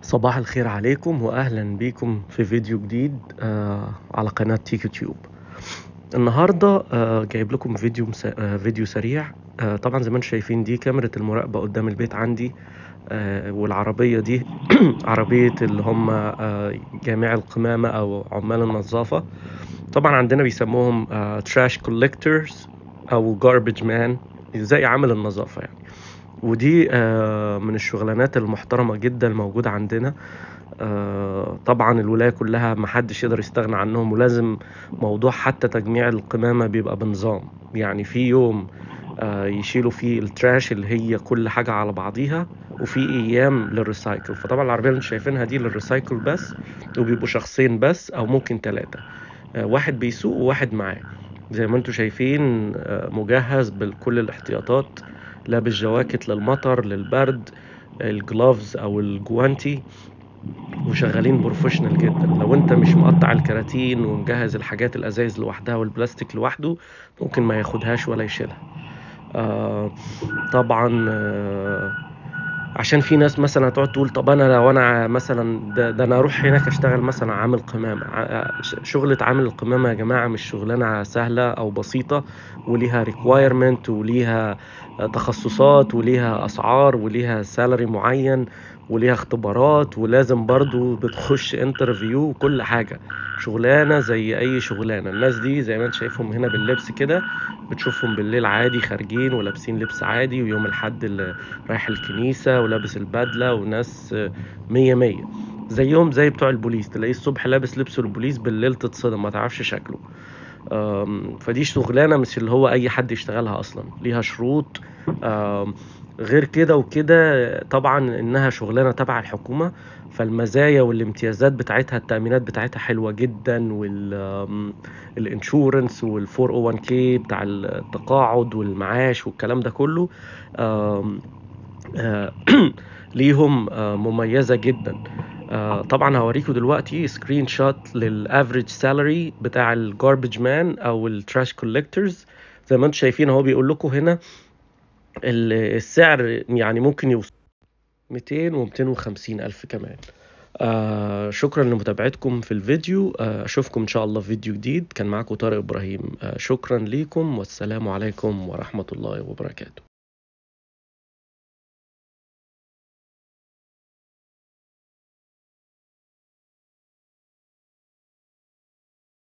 صباح الخير عليكم واهلا بيكم في فيديو جديد على قناة تيكو تيوب. النهاردة جايب لكم فيديو سريع. طبعا زي ما انتم شايفين دي كاميرا المراقبة قدام البيت عندي. والعربية دي عربية اللي هم جامع القمامة او عمال النظافة. طبعا عندنا بيسموهم تراش كولكتورز او جاربج مان، زي عامل النظافة يعني. ودي من الشغلانات المحترمة جدا الموجودة عندنا. طبعا الولاية كلها محدش يقدر يستغنى عنهم، ولازم موضوع حتى تجميع القمامة بيبقى بنظام. يعني في يوم يشيلوا فيه التراش اللي هي كل حاجة على بعضيها، وفي ايام للريسايكل. فطبعا العربية اللي انتم شايفينها دي للريسايكل بس، وبيبقوا شخصين بس او ممكن 3. واحد بيسوق وواحد معاه. زي ما انتم شايفين مجهز بكل الاحتياطات، لابس جواكت للمطر للبرد، الجلوفز او الجوانتي، وشغالين بروفيشنال جدا. لو انت مش مقطع الكراتين ومجهز الحاجات الازايز لوحدها والبلاستيك لوحده، ممكن ما ياخدهاش ولا يشيلها. آه طبعا عشان في ناس مثلا هتقعد تقول طب انا لو انا مثلا ده انا اروح هناك اشتغل مثلا عامل قمامه. شغله عامل القمامه يا جماعه مش شغلانه سهله او بسيطه، وليها ريكوايرمنت وليها تخصصات وليها اسعار وليها سالري معين وليها اختبارات، ولازم برضو بتخش انترفيو وكل حاجه. شغلانه زي اي شغلانه. الناس دي زي ما انت شايفهم هنا باللبس كده، بتشوفهم بالليل عادي خارجين ولابسين لبس عادي، ويوم الحد اللي رايح الكنيسة ولابس البدلة، وناس مية مية زيهم زي بتوع البوليس. تلاقيه الصبح لابس لبس البوليس، بالليل تتصدم ما تعرفش شكله. فدي شغلانة مش اللي هو أي حد يشتغلها أصلا، ليها شروط. غير كده وكده طبعا إنها شغلانة تبع الحكومة، فالمزايا والامتيازات بتاعتها، التأمينات بتاعتها حلوة جدا، والانشورنس وال401k بتاع التقاعد والمعاش والكلام ده كله. آم، آه، ليهم مميزة جدا. طبعا هوريكم دلوقتي سكرين شوت للافريج سالري بتاع الجاربج مان او التراش كولكتورز. زي ما انتم شايفين اهو بيقول لكم هنا السعر يعني ممكن يوصل 200 و 250 الف كمان. شكرا لمتابعتكم في الفيديو. اشوفكم ان شاء الله في فيديو جديد. كان معكم طارق ابراهيم. شكرا ليكم والسلام عليكم ورحمة الله وبركاته.